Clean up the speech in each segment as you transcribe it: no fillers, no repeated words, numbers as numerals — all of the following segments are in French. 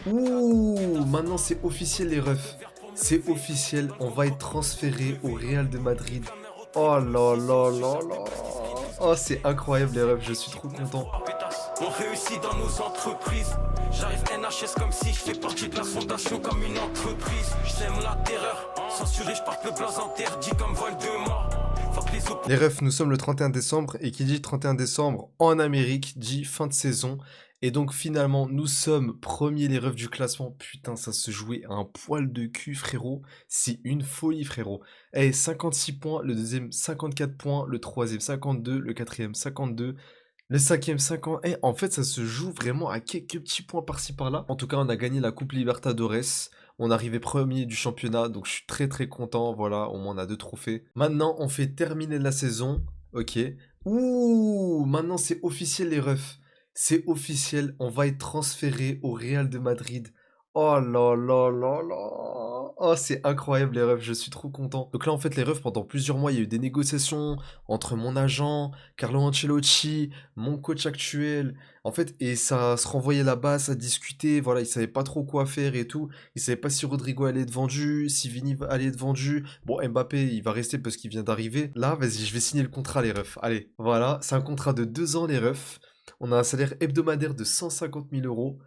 Ouh, maintenant c'est officiel les refs. C'est officiel, on va être transféré au Real de Madrid. Oh là là là là. Oh, c'est incroyable les refs, je suis trop content. On réussit dans nos entreprises. J'arrive NHS comme si je fais partie de la fondation comme une entreprise. J'aime la terreur, censuré, je porte le blanc interdit comme Voldemort. Les refs, nous sommes le 31 décembre et qui dit 31 décembre en Amérique dit fin de saison. Et donc finalement, nous sommes premiers les refs du classement. Putain, ça se jouait à un poil de cul, frérot. C'est une folie, frérot. Eh, 56 points, le deuxième 54 points, le troisième 52, le quatrième 52. Le cinquième 50, en fait, ça se joue vraiment à quelques petits points par-ci par-là. En tout cas, on a gagné la Coupe Libertadores. On arrivait premier du championnat, donc je suis très très content. Voilà, au moins on a 2 trophées. Maintenant, on fait terminer la saison. Ok. Ouh, maintenant c'est officiel les refs. C'est officiel, on va être transféré au Real de Madrid. Oh là là là là. Oh, c'est incroyable les refs, je suis trop content. Donc là, en fait, les refs, pendant plusieurs mois, il y a eu des négociations entre mon agent, Carlo Ancelotti, mon coach actuel. En fait, et ça se renvoyait là-bas, ça discutait. Voilà, ils savaient pas trop quoi faire et tout. Ils savaient pas si Rodrigo allait être vendu, si Vini allait être vendu. Bon, Mbappé, il va rester parce qu'il vient d'arriver. Là, vas-y, je vais signer le contrat, les refs. Allez, voilà, c'est un contrat de 2 ans, les refs. On a un salaire hebdomadaire de 150 000 euros.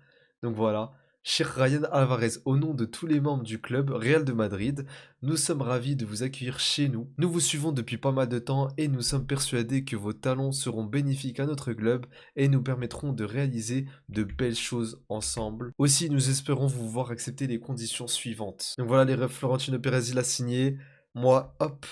Donc voilà. Cher Ryan Alvarez, au nom de tous les membres du club Real de Madrid, nous sommes ravis de vous accueillir chez nous. Nous vous suivons depuis pas mal de temps et nous sommes persuadés que vos talents seront bénéfiques à notre club et nous permettront de réaliser de belles choses ensemble. Aussi, nous espérons vous voir accepter les conditions suivantes. Donc voilà, les refs, Florentino Pérez, il a signé. Moi, hop,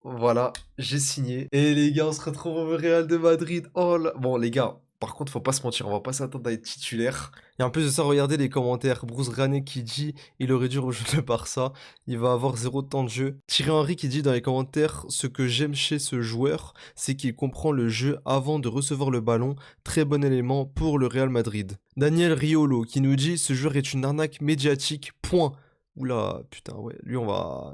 voilà, j'ai signé. Et les gars, on se retrouve au Real de Madrid. Oh là. Bon, les gars, par contre, faut pas se mentir, on va pas s'attendre à être titulaire. Et en plus de ça, regardez les commentaires. Bruce Granet qui dit il aurait dû rejoindre le Barça, il va avoir 0 temps de jeu. Thierry Henry qui dit dans les commentaires ce que j'aime chez ce joueur, c'est qu'il comprend le jeu avant de recevoir le ballon. Très bon élément pour le Real Madrid. Daniel Riolo qui nous dit ce joueur est une arnaque médiatique. Point. Oula, putain, ouais, lui on va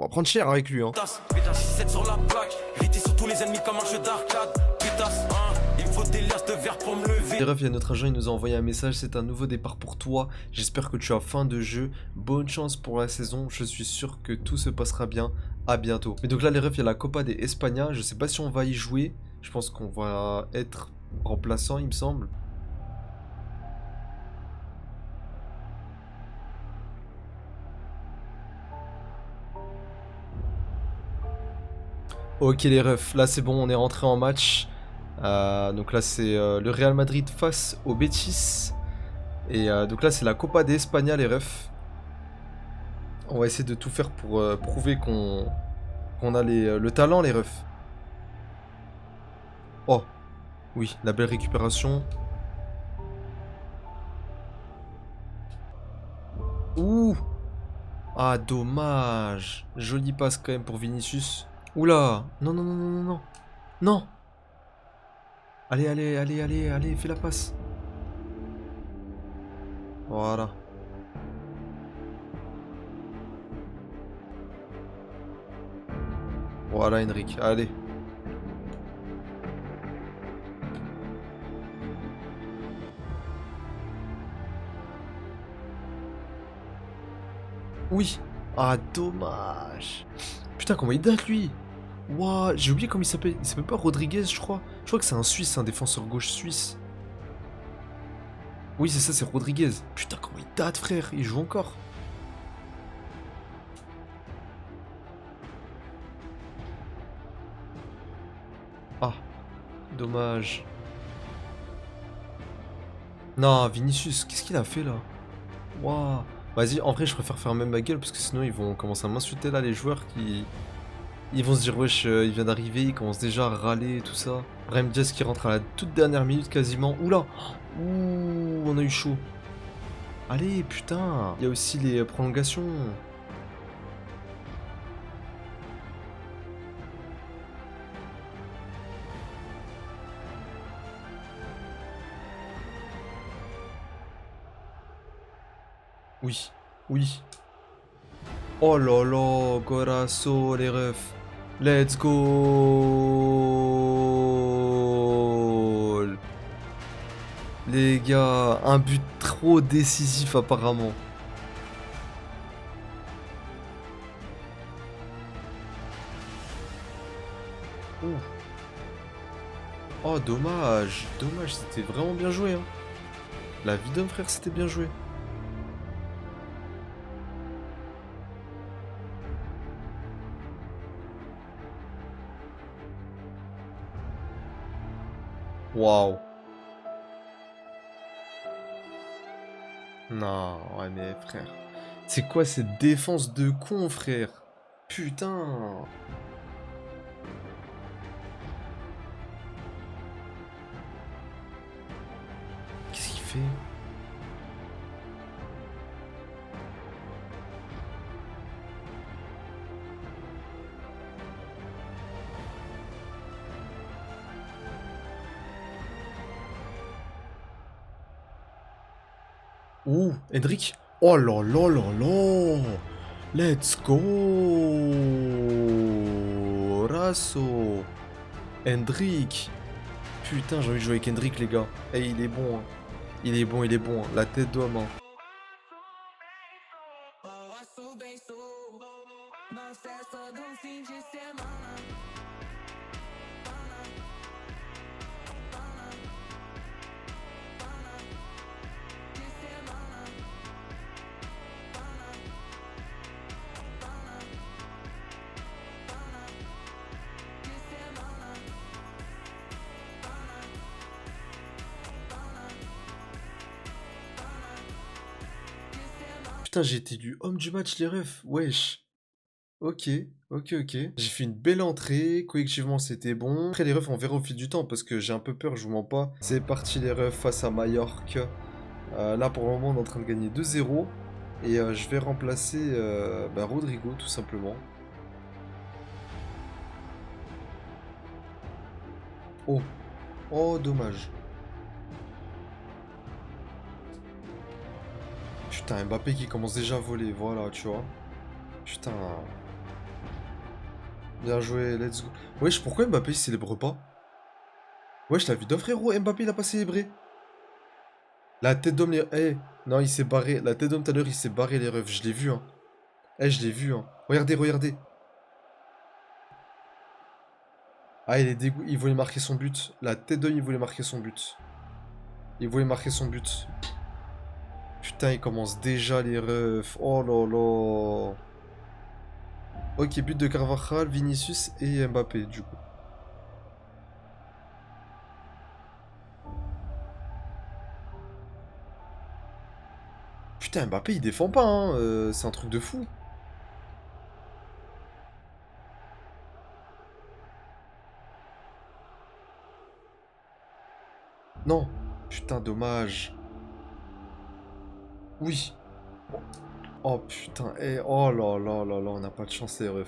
prendre cher avec lui, hein. Pétasse, sur la plaque, éviter sur tous les ennemis comme un jeu d'arcade. Pétasse, il me faut des liasses de verre pour me lever. Les refs, il y a notre agent, il nous a envoyé un message, c'est un nouveau départ pour toi. J'espère que tu as faim de jeu. Bonne chance pour la saison, je suis sûr que tout se passera bien. À bientôt. Mais donc là, les refs, il y a la Copa des Espagna. Je sais pas si on va y jouer. Je pense qu'on va être remplaçant, il me semble. Ok les refs, là c'est bon, on est rentré en match. Donc là c'est le Real Madrid face au Betis. Et donc là c'est la Copa de España les refs. On va essayer de tout faire pour prouver qu'on a le talent les refs. Oh, oui, la belle récupération. Ouh. Ah dommage. Jolie passe quand même pour Vinicius. Oula. Non, non, non, non, non, non. Non. Allez, allez, allez, allez, allez, fais la passe. Voilà. Voilà, Henrik, allez. Oui. Ah, dommage. Putain, comment il date, lui. Ouah, j'ai oublié comment il s'appelle. Il s'appelle pas Rodriguez, je crois. Je crois que c'est un Suisse, un défenseur gauche suisse. Oui, c'est ça, c'est Rodriguez. Putain, comment il date, frère. Il joue encore. Ah, dommage. Non, Vinicius, qu'est-ce qu'il a fait, là? Waouh. Vas-y, en vrai, je préfère faire même ma gueule, parce que sinon, ils vont commencer à m'insulter, là, les joueurs qui... Ils vont se dire, wesh, il vient d'arriver, ils commencent déjà à râler et tout ça. Brahim Diaz qui rentre à la toute dernière minute, quasiment. Oula. Ouh, on a eu chaud. Allez, putain. Il y a aussi les prolongations. Oui, oui. Oh là là, Gorasso, les refs. Let's go. Les gars, un but trop décisif apparemment. Ouh. Oh, dommage. Dommage, c'était vraiment bien joué, hein. La vie d'homme, frère, c'était bien joué. Waouh. Non, ouais, mais frère. C'est quoi cette défense de con, frère? Putain. Qu'est-ce qu'il fait? Ouh, Hendrik. Oh là là là là. Let's go. Rasso. Hendrik. Putain, j'ai envie de jouer avec Hendrik, les gars. Eh, il est bon, hein. Il est bon, il est bon, hein. La tête d'homme, hein. Putain, j'ai été du homme du match, les refs. Wesh. Ok, ok, ok. J'ai fait une belle entrée. Collectivement, c'était bon. Après, les refs, on verra au fil du temps parce que j'ai un peu peur, je vous mens pas. C'est parti, les refs, face à Mallorca. Là, pour le moment, on est en train de gagner 2-0. Et je vais remplacer Rodrigo, tout simplement. Oh, oh, dommage. Putain, Mbappé qui commence déjà à voler, voilà, tu vois. Putain. Bien joué, let's go. Wesh, pourquoi Mbappé il célèbre pas? Wesh, la vie d'un frérot, Mbappé il a pas célébré. La tête d'homme, les... Eh, non, il s'est barré. La tête d'homme tout à l'heure, il s'est barré, les refs. Je l'ai vu, hein. Eh, je l'ai vu, hein. Regardez, regardez. Ah, il est dégoût. Il voulait marquer son but. La tête d'homme, il voulait marquer son but. Il voulait marquer son but. Putain, il commence déjà, les refs. Oh là là. Ok, but de Carvajal, Vinicius et Mbappé, du coup. Putain, Mbappé, il défend pas, hein. C'est un truc de fou. Non. Putain, dommage. Oui. Oh putain, eh, oh là là là là, on n'a pas de chance, les refs.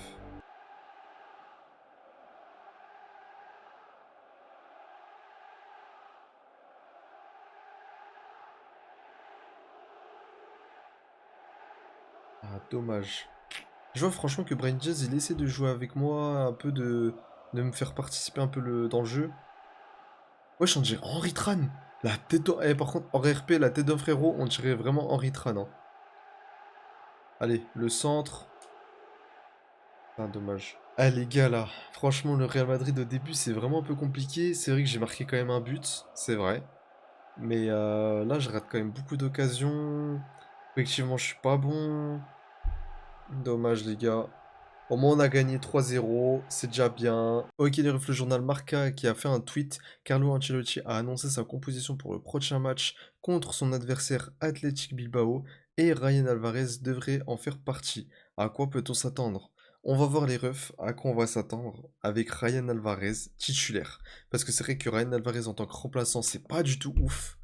Ah, dommage. Je vois franchement que Brain Jazz, il essaie de jouer avec moi, un peu de me faire participer un peu dans le jeu. Wesh, on dirait Henri Tran. La tête de... Eh, par contre, en RP, la tête d'un frérot, on dirait vraiment Henri Tran, hein. Allez, le centre. Ah, dommage. Ah, les gars, là, franchement, le Real Madrid au début, c'est vraiment un peu compliqué. C'est vrai que j'ai marqué quand même un but, c'est vrai. Mais là, je rate quand même beaucoup d'occasions. Effectivement, je suis pas bon. Dommage, les gars. Au moins, on a gagné 3-0, c'est déjà bien. Ok, les refs, le journal Marca qui a fait un tweet. Carlo Ancelotti a annoncé sa composition pour le prochain match contre son adversaire Athletic Bilbao et Ryan Alvarez devrait en faire partie. À quoi peut-on s'attendre? On va voir les refs, à quoi on va s'attendre avec Ryan Alvarez titulaire. Parce que c'est vrai que Ryan Alvarez en tant que remplaçant, c'est pas du tout ouf.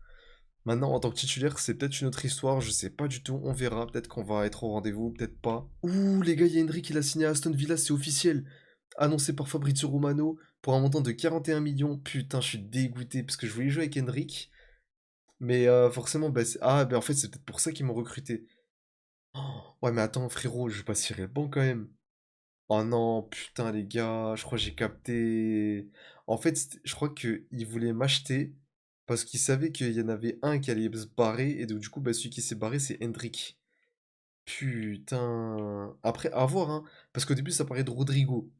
Maintenant, en tant que titulaire, c'est peut-être une autre histoire, je sais pas du tout, on verra, peut-être qu'on va être au rendez-vous, peut-être pas. Ouh, les gars, il y a Henry il a signé à Aston Villa, c'est officiel. Annoncé par Fabrizio Romano pour un montant de 41 millions. Putain, je suis dégoûté parce que je voulais jouer avec Henrik, mais forcément, bah, ah, bah en fait, c'est peut-être pour ça qu'ils m'ont recruté. Oh, ouais, mais attends, frérot, je vais pas cirer le banc quand même. Oh non, putain, les gars, je crois que j'ai capté. En fait, je crois qu'ils voulaient m'acheter. Parce qu'il savait qu'il y en avait un qui allait se barrer, et donc du coup, bah, celui qui s'est barré, c'est Hendrik. Putain. Après, à voir, hein. Parce qu'au début, ça paraît de Rodrigo.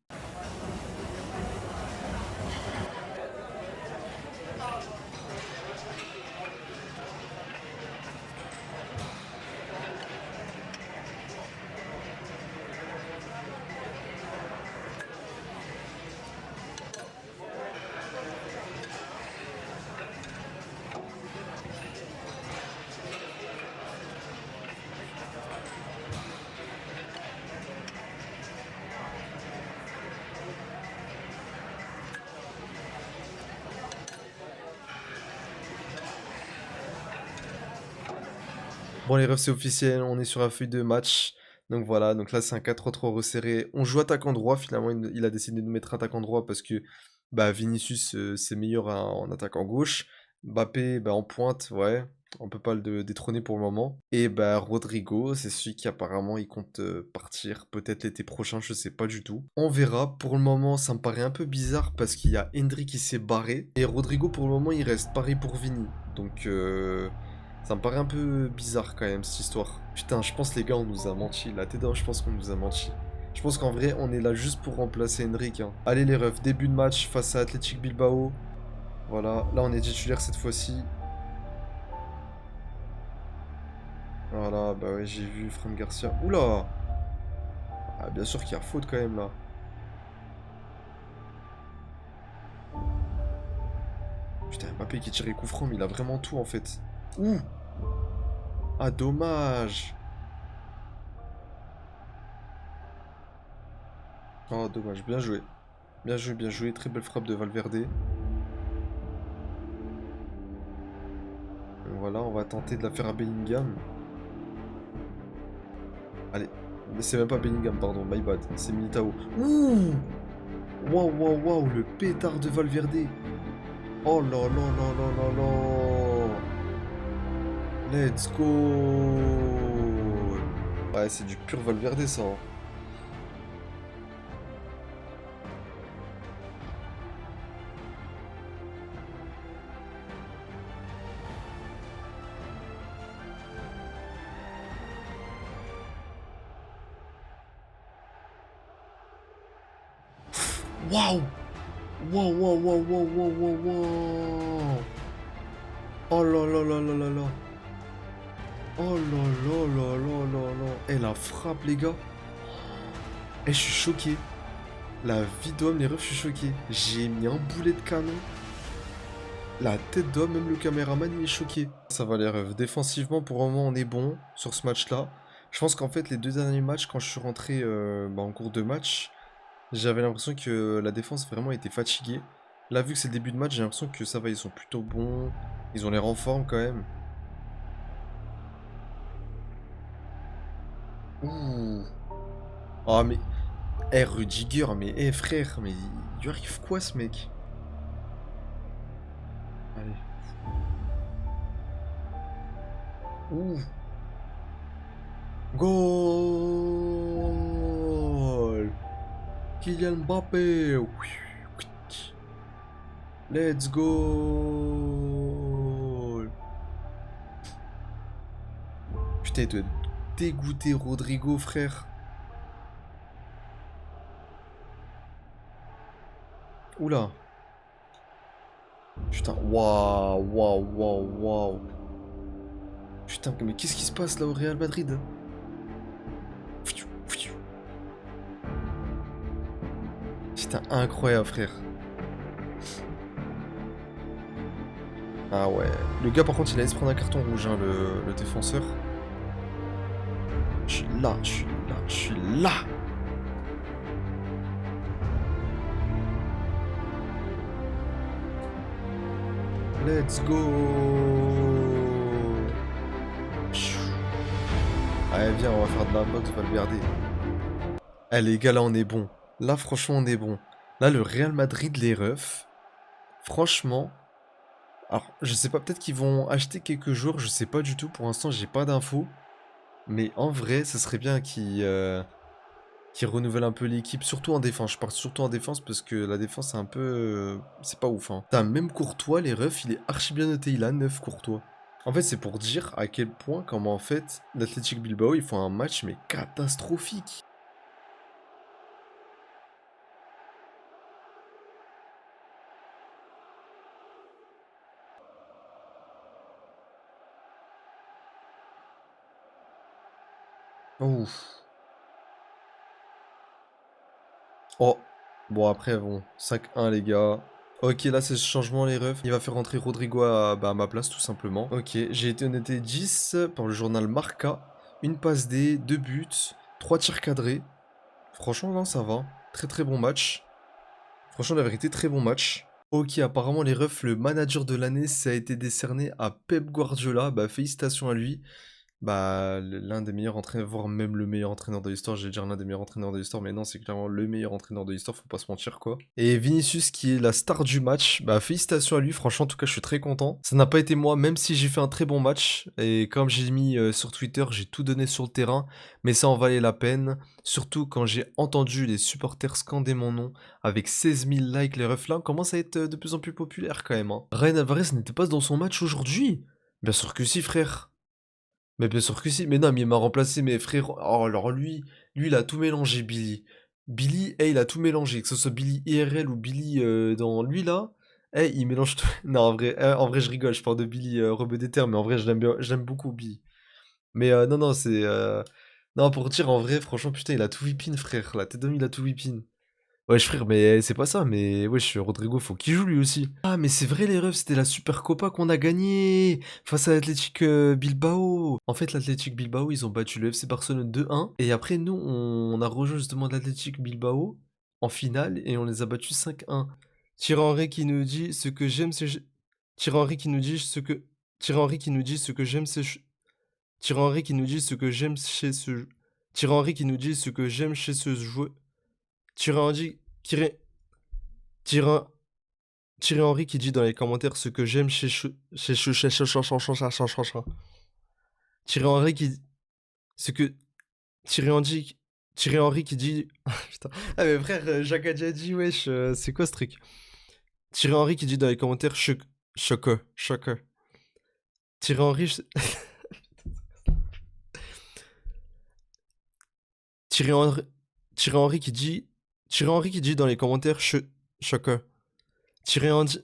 Bon, les refs, c'est officiel, on est sur la feuille de match. Donc voilà, donc là, c'est un 4-3 resserré. On joue attaquant droit, finalement, il a décidé de mettre attaquant droit parce que bah, Vinicius, c'est meilleur en attaquant gauche. Mbappé, bah, en pointe, ouais, on peut pas le détrôner pour le moment. Et bah, Rodrigo, c'est celui qui apparemment, il compte partir peut-être l'été prochain, je sais pas du tout. On verra, pour le moment, ça me paraît un peu bizarre parce qu'il y a Hendry qui s'est barré. Et Rodrigo, pour le moment, il reste pareil pour Vini. Donc... ça me paraît un peu bizarre quand même cette histoire. Putain, je pense les gars, on nous a menti. La tête je pense qu'on nous a menti. Je pense qu'en vrai, on est là juste pour remplacer Henrik, hein. Allez les refs, début de match face à Athletic Bilbao. Voilà, là on est titulaire cette fois-ci. Voilà, bah ouais, j'ai vu Fran Garcia. Oula! Ah, bien sûr qu'il y a faute quand même là. Putain, Mbappé qui tire les coups francs, mais il a vraiment tout en fait. Ouh! Ah, dommage! Oh, dommage, bien joué. Bien joué, très belle frappe de Valverde. Voilà, on va tenter de la faire à Bellingham. Allez, c'est même pas Bellingham, pardon, my bad, c'est Militao. Ouh! Waouh, waouh, waouh, le pétard de Valverde. Oh là là là là là là. Let's go. Ouais, c'est du pur Valverde ça, hein. Waouh! Waouh, waouh, waouh, waouh, waouh, waouh, waouh. Oh là là là là là là. Oh là là là là là là. Eh, la frappe, les gars. Eh, je suis choqué. La vie d'homme, les refs, je suis choqué. J'ai mis un boulet de canon. La tête d'homme, même le caméraman, il est choqué. Ça va les refs. Défensivement, pour le moment, on est bon sur ce match-là. Je pense qu'en fait, les deux derniers matchs, quand je suis rentré en cours de match, j'avais l'impression que la défense vraiment était fatiguée. Là, vu que c'est le début de match, j'ai l'impression que ça va, ils sont plutôt bons. Ils ont l'air en forme quand même. Ouh. Ah, mais... Eh, Rudiger, mais... Eh, frère, mais... Il lui arrive quoi, ce mec? Allez. Ouh. Goal! Kylian Mbappé! Let's go! Putain, il doit dégoûter Rodrigo, frère. Oula. Putain, waouh, waouh, waouh, waouh. Putain, mais qu'est-ce qui se passe là au Real Madrid? Putain, incroyable, frère. Ah ouais. Le gars, par contre, il allait se prendre un carton rouge, hein, le défenseur. Je suis là, je suis là, je suis là. Let's go. Allez, viens, on va faire de la boxe, Valverde. Eh les gars, là, on est bon. Là, franchement, on est bon. Là, le Real Madrid, les refs. Franchement... Alors, je sais pas, peut-être qu'ils vont acheter quelques joueurs, je sais pas du tout. Pour l'instant, j'ai pas d'infos. Mais en vrai, ce serait bien qu'ils qui renouvelle un peu l'équipe, surtout en défense. Je parle surtout en défense parce que la défense, c'est un peu... c'est pas ouf, hein. Putain, même Courtois, les refs, il est archi bien noté. Il a 9 Courtois. En fait, c'est pour dire à quel point, comment en fait, l'Athletic Bilbao, ils font un match, mais catastrophique. Ouf. Oh. Bon, après, bon. 5-1, les gars. Ok, là, c'est ce changement, les refs. Il va faire rentrer Rodrigo à ma place, tout simplement. Ok, j'ai été noté 10 par le journal Marca. Une passe D, 2 buts, 3 tirs cadrés. Franchement, non, ça va. Très très bon match. Franchement, la vérité, très bon match. Ok, apparemment, les refs, le manager de l'année, ça a été décerné à Pep Guardiola. Bah, félicitations à lui. Bah, l'un des meilleurs entraîneurs, voire même le meilleur entraîneur de l'histoire. J'allais dire l'un des meilleurs entraîneurs de l'histoire, mais non, c'est clairement le meilleur entraîneur de l'histoire, faut pas se mentir, quoi. Et Vinicius, qui est la star du match, bah, félicitations à lui. Franchement, en tout cas, je suis très content. Ça n'a pas été moi, même si j'ai fait un très bon match. Et comme j'ai mis sur Twitter, j'ai tout donné sur le terrain, mais ça en valait la peine. Surtout quand j'ai entendu les supporters scander mon nom avec 16 000 likes, les refs là, commence à être de plus en plus populaire quand même, hein. Ryan Alvarez n'était pas dans son match aujourd'hui. Bien sûr que si, frère. Mais bien sûr que si, mais non, mais il m'a remplacé mes frères. Oh, alors lui, il a tout mélangé, Billy. Billy, il a tout mélangé, que ce soit Billy IRL ou Billy dans lui là. Il mélange tout. Non, en vrai, je rigole, je parle de Billy Rebeu des Terres, mais en vrai, je l'aime bien, j'aime beaucoup Billy. Mais non, non, c'est. Non, pour dire en vrai, franchement, putain, il a tout whippin, frère. La tête d'homme, il a tout whippin. Wesh frère, mais c'est pas ça, mais wesh, Rodrigo, faut qu'il joue lui aussi. Ah, mais c'est vrai les refs, c'était la Super Copa qu'on a gagné face à l'Athletic Bilbao. En fait, l'Athletic Bilbao, ils ont battu le FC Barcelone 2-1. Et après, nous, on a rejoint justement l'Athletic Bilbao en finale et on les a battus 5-1. Thierry Henry qui nous dit ce que j'aime, c'est... Thierry Henry qui nous dit ce que... Thierry Henry qui nous dit ce que j'aime, c'est... Thierry Henry qui nous dit ce que j'aime chez ce... Thierry Henry qui nous dit ce que j'aime chez ce joueur... Thierry Henry... Thierry, Thierry Henry qui dit dans les commentaires ce que j'aime chez Thierry Henry qui ce que Thierry Henry Thierry Henry qui dit putain. Ah mais frère Jacques a déjà dit wesh c'est quoi ce truc. Thierry Henry qui dit dans les commentaires choc choc. Thierry Henry Thierry Henry Thierry Henry qui dit dans les commentaires choc. Thierry Henry